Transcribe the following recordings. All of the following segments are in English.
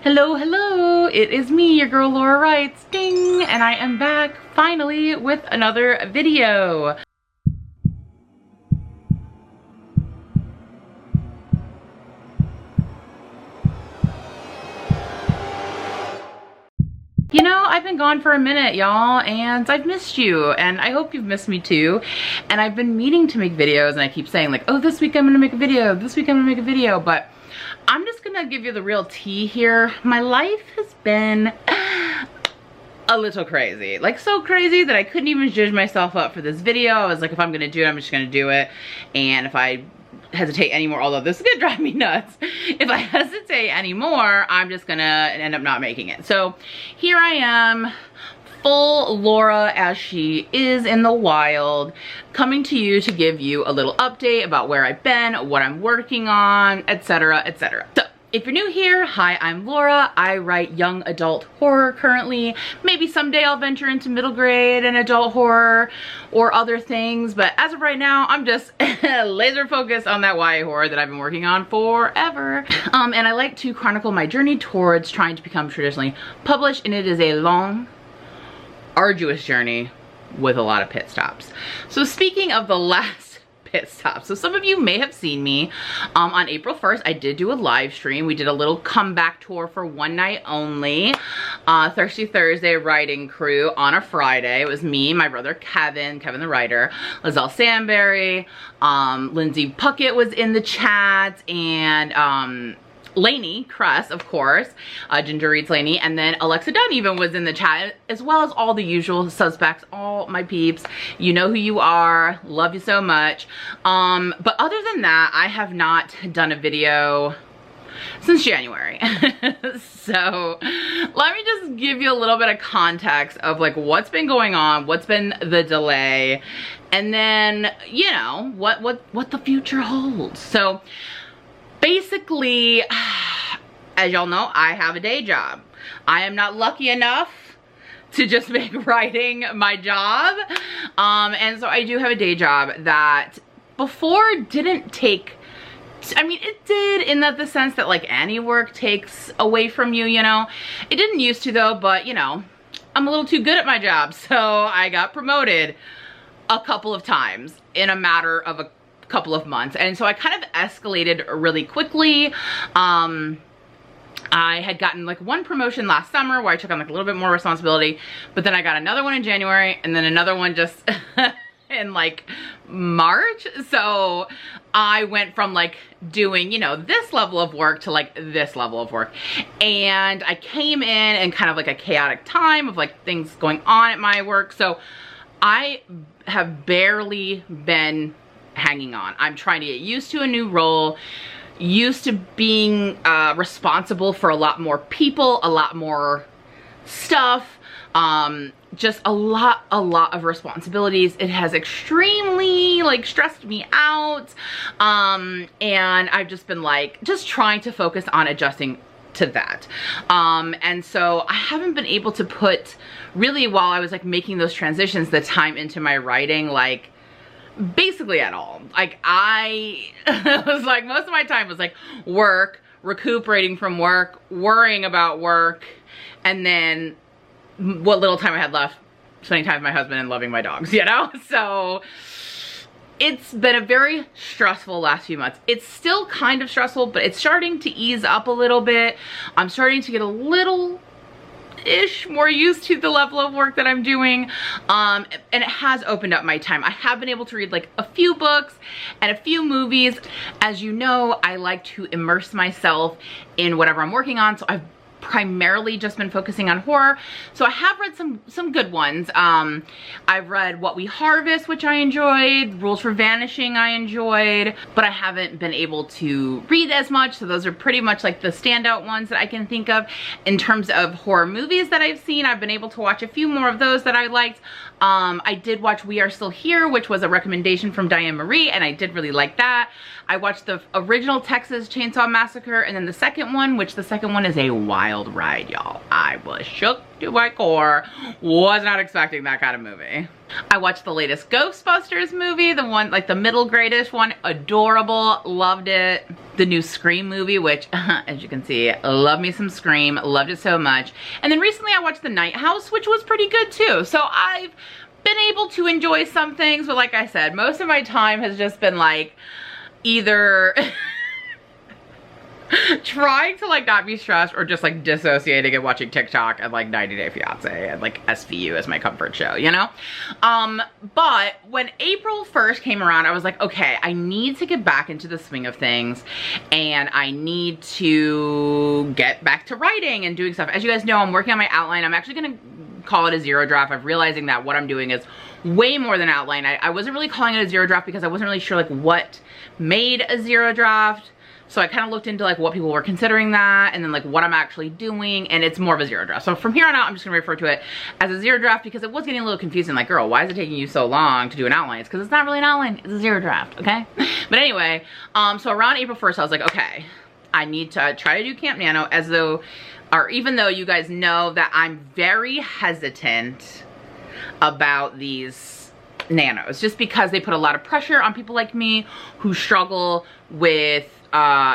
Hello, hello, it is me, your girl Laura Writes, ding, and I am back finally with another video. You know, I've been gone for a minute, y'all, and I've missed you, and I hope you've missed me too. And I've been meaning to make videos, and I keep saying like, oh, this week I'm gonna make a video, this week I'm gonna make a video, but I'm just gonna give you the real tea here. My life has been a little crazy. Like, so crazy that I couldn't even judge myself up for this video. I was like, if I'm gonna do it, I'm just gonna do it. And if I hesitate anymore, although this is gonna drive me nuts, if I hesitate anymore, I'm just gonna end up not making it. So here I am, full Laura as she is in the wild, coming to you to give you a little update about where I've been, what I'm working on, etc, etc. So if you're new here, hi, I'm Laura. I write young adult horror currently. Maybe someday I'll venture into middle grade and adult horror or other things, but as of right now, I'm just laser focused on that YA horror that I've been working on forever. And I like to chronicle my journey towards trying to become traditionally published, and it is a long, arduous journey with a lot of pit stops. So speaking of the last pit stop, so some of you may have seen me on April 1st. I did do a live stream. We did a little comeback tour for one night only. Thirsty Thursday writing crew on a Friday. It was me, my brother Kevin the writer, Liselle Sambury, Lindsay Puckett was in the chat, and Lainey Cress, of course, Ginger Reads Lainey, and then Alexa Dunn even was in the chat, as well as all the usual suspects, all my peeps. You know who you are, love you so much. But other than that, I have not done a video since January. So let me just give you a little bit of context of like what's been going on, what's been the delay, and then, you know, what the future holds. So basically, as y'all know, I have a day job. I am not lucky enough to just make writing my job. And so I do have a day job that before didn't take, I mean, it did in the sense that like any work takes away from you, you know. It didn't used to though, but you know, I'm a little too good at my job. So I got promoted a couple of times in a matter of a couple of months, and so I kind of escalated really quickly. I had gotten like one promotion last summer where I took on like a little bit more responsibility, but then I got another one in January, and then another one just in like March. So I went from like doing, you know, this level of work to like this level of work, and I came in kind of like a chaotic time of like things going on at my work. So I have barely been hanging on. I'm trying to get used to a new role, used to being responsible for a lot more people, a lot more stuff, just a lot of responsibilities. It has extremely like stressed me out, and I've just been like just trying to focus on adjusting to that. And so I haven't been able to put really, while I was like making those transitions, the time into my writing, like basically at all. Like I was like, most of my time was like work, recuperating from work, worrying about work, and then what little time I had left spending time with my husband and loving my dogs, you know? So it's been a very stressful last few months. It's still kind of stressful, but it's starting to ease up a little bit. I'm starting to get a little more used to the level of work that I'm doing, and it has opened up my time. I have been able to read like a few books and a few movies. As you know, I like to immerse myself in whatever I'm working on, so I've primarily just been focusing on horror. So I have read some good ones. I've read What We Harvest, which I enjoyed, Rules for Vanishing I enjoyed, but I haven't been able to read as much, so those are pretty much like the standout ones that I can think of. In terms of horror movies that I've seen, I've been able to watch a few more of those that I liked. I did watch We Are Still Here, which was a recommendation from Diane Marie, and I did really like that. I watched the original Texas Chainsaw Massacre, and then the second one, which the second one is a wild ride, y'all. I was shook. to my core. Was not expecting that kind of movie. I watched the latest Ghostbusters movie, the one, like the middle gradish one. Adorable, loved it. The new Scream movie, which, as you can see, love me some Scream, loved it so much. And then recently I watched The Night House, which was pretty good too. So I've been able to enjoy some things, but like I said, most of my time has just been like either trying to like not be stressed or just like dissociating and watching TikTok and like 90 Day Fiance and like SVU as my comfort show, you know? But when April 1st came around, I was like, okay, I need to get back into the swing of things and I need to get back to writing and doing stuff. As you guys know, I'm working on my outline. I'm actually gonna call it a zero draft. I'm realizing that what I'm doing is way more than outline. I wasn't really calling it a zero draft because I wasn't really sure like what made a zero draft. So I kind of looked into like what people were considering that and then like what I'm actually doing, and it's more of a zero draft. So from here on out, I'm just gonna refer to it as a zero draft because it was getting a little confusing. Like, girl, why is it taking you so long to do an outline? It's because it's not really an outline, it's a zero draft, okay? But anyway, so around April 1st, I was like, okay, I need to try to do Camp Nano even though you guys know that I'm very hesitant about these nanos, just because they put a lot of pressure on people like me who struggle with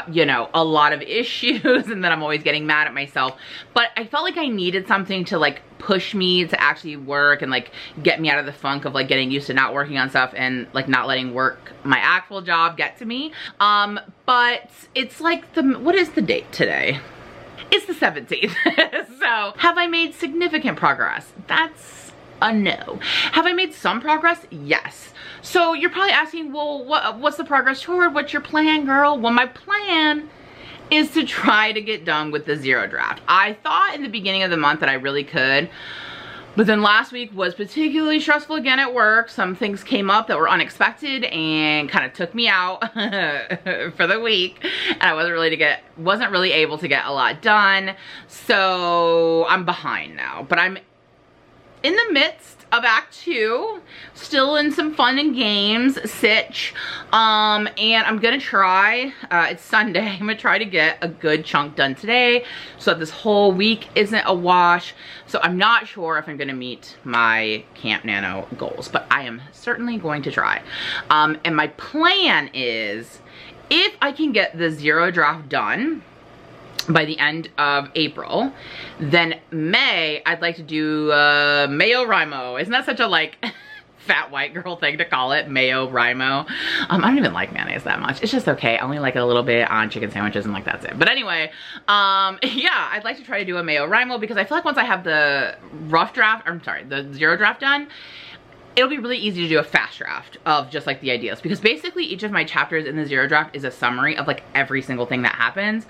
you know, a lot of issues, and then I'm always getting mad at myself. But I felt like I needed something to like push me to actually work and like get me out of the funk of like getting used to not working on stuff and like not letting work, my actual job, get to me. But it's like what is the date today? It's the 17th. So have I made significant progress? That's a no. Have I made some progress? Yes. So you're probably asking, well, what's the progress toward? What's your plan, girl? Well, my plan is to try to get done with the zero draft. I thought in the beginning of the month that I really could, but then last week was particularly stressful again at work. Some things came up that were unexpected and kind of took me out for the week, and I wasn't really able to get a lot done. So I'm behind now, but I'm in the midst of Act 2, still in some fun and games, sitch, and I'm gonna try, it's Sunday, I'm gonna try to get a good chunk done today so that this whole week isn't a wash. So I'm not sure if I'm gonna meet my Camp Nano goals, but I am certainly going to try. And my plan is, if I can get the zero draft done by the end of April, then May, I'd like to do NaNoWriMo. Isn't that such a like fat white girl thing to call it, NaNoWriMo? I don't even like mayonnaise that much. It's just okay. I only like it a little bit on chicken sandwiches and like that's it. But anyway, yeah, I'd like to try to do a NaNoWriMo because I feel like once I have the the zero draft done, it'll be really easy to do a fast draft of just like the ideas, because basically each of my chapters in the zero draft is a summary of like every single thing that happens.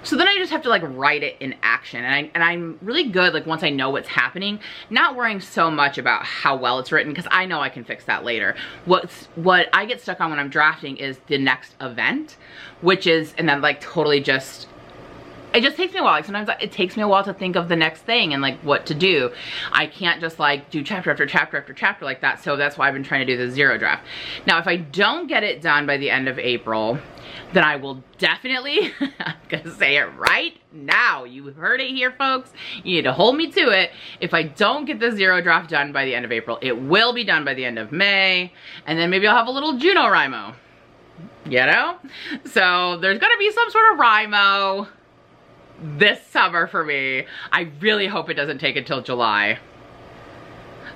So then I just have to like write it in action, and I'm really good like once I know what's happening, not worrying so much about how well it's written, because I know I can fix that later. What I get stuck on when I'm drafting is the next event, which is, and then like totally just, it just takes me a while. Like sometimes it takes me a while to think of the next thing and like what to do. I can't just like do chapter after chapter after chapter like that. So that's why I've been trying to do the zero draft. Now, if I don't get it done by the end of April, then I will definitely, I'm gonna say it right now. You heard it here, folks. You need to hold me to it. If I don't get the zero draft done by the end of April, it will be done by the end of May. And then maybe I'll have a little NaNoWriMo, you know? So there's gonna be some sort of Rimo this summer for me. I really hope it doesn't take until July.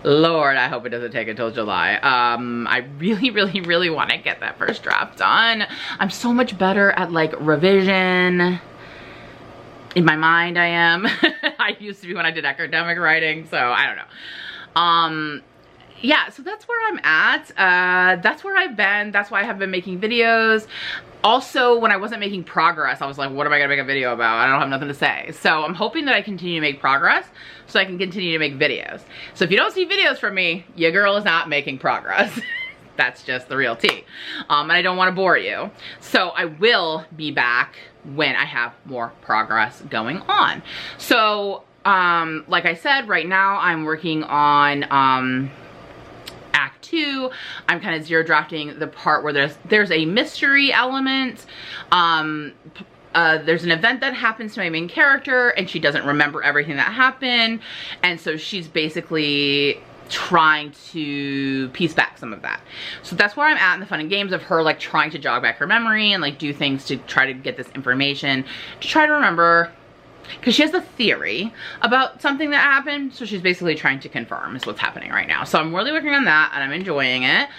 Lord, I hope it doesn't take until July. I really, really, really want to get that first draft done. I'm so much better at like revision. In my mind, I am. I used to be when I did academic writing, so I don't know. Yeah, so that's where I'm at. That's where I've been. That's why I have been making videos. Also, when I wasn't making progress, I was like, what am I gonna make a video about? I don't have nothing to say. So I'm hoping that I continue to make progress so I can continue to make videos. So if you don't see videos from me, your girl is not making progress. That's just the real tea. And I don't wanna bore you. So I will be back when I have more progress going on. So, like I said, right now I'm working on, Act 2. I'm kind of zero drafting the part where there's a mystery element. there's an event that happens to my main character and she doesn't remember everything that happened, and so she's basically trying to piece back some of that. So that's where I'm at in the fun and games of her like trying to jog back her memory and like do things to try to get this information to try to remember, because she has a theory about something that happened, so she's basically trying to confirm is what's happening right now. So I'm really working on that and I'm enjoying it.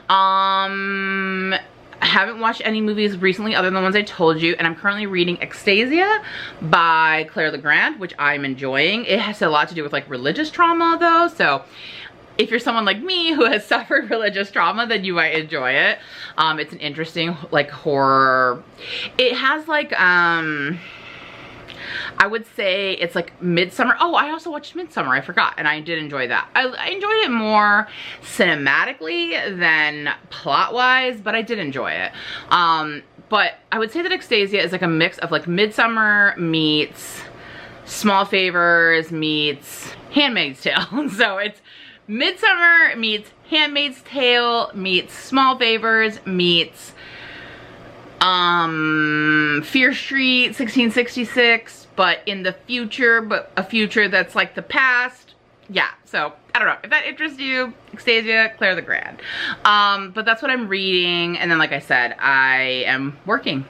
I haven't watched any movies recently other than the ones I told you, and I'm currently reading Ecstasia by Claire Legrand, which I'm enjoying. It has a lot to do with like religious trauma though, so if you're someone like me who has suffered religious trauma, then you might enjoy it. It's an interesting like horror. It has like I would say it's like Midsummer. Oh, I also watched Midsummer, I forgot, and I did enjoy that. I enjoyed it more cinematically than plot-wise, but I did enjoy it. But I would say that Ecstasia is like a mix of like Midsummer meets Small Favors meets Handmaid's Tale. So it's Midsummer meets Handmaid's Tale meets Small Favors meets Fear Street 1666, but in the future, but a future that's like the past. Yeah, so I don't know if that interests you. Ecstasia, Claire Legrand. But that's what I'm reading, and then like I said, I am working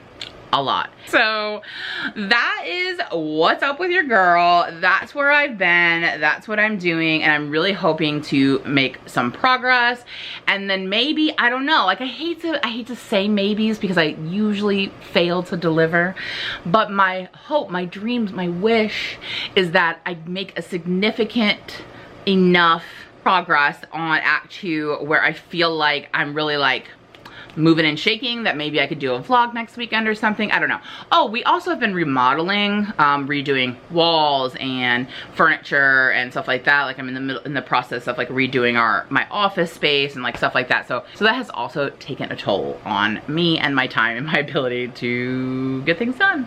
a lot. So that is what's up with your girl. That's where I've been, that's what I'm doing, and I'm really hoping to make some progress. And then maybe, I don't know, like I hate to say maybes because I usually fail to deliver, but my hope, my dreams, my wish is that I make a significant enough progress on Act 2 where I feel like I'm really like moving and shaking, that maybe I could do a vlog next weekend or something. I don't know. Oh, we also have been remodeling, redoing walls and furniture and stuff like that. Like I'm in the process of like redoing my office space and like stuff like that. So that has also taken a toll on me and my time and my ability to get things done.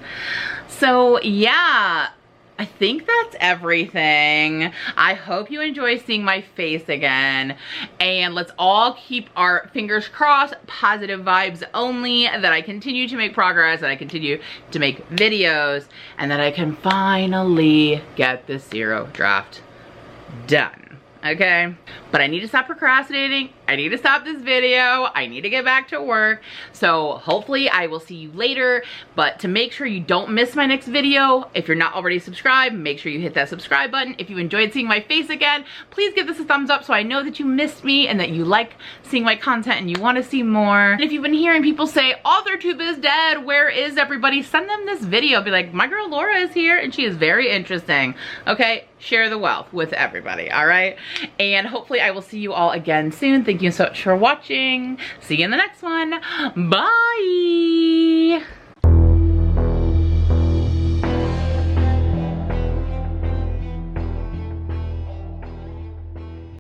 So yeah, I think that's everything. I hope you enjoy seeing my face again, and let's all keep our fingers crossed, positive vibes only, that I continue to make progress, that I continue to make videos, and that I can finally get this zero draft done. Okay, but I need to stop procrastinating. I need to stop this video. I need to get back to work. So hopefully I will see you later, but to make sure you don't miss my next video, if you're not already subscribed, make sure you hit that subscribe button. If you enjoyed seeing my face again, please give this a thumbs up so I know that you missed me and that you like seeing my content and you want to see more. And if you've been hearing people say AuthorTube is dead, where is everybody, send them this video. Be like, my girl Laura is here and she is very interesting. Okay, share the wealth with everybody, all right? And hopefully I will see you all again soon. Thank you so much for watching. See you in the next one. Bye.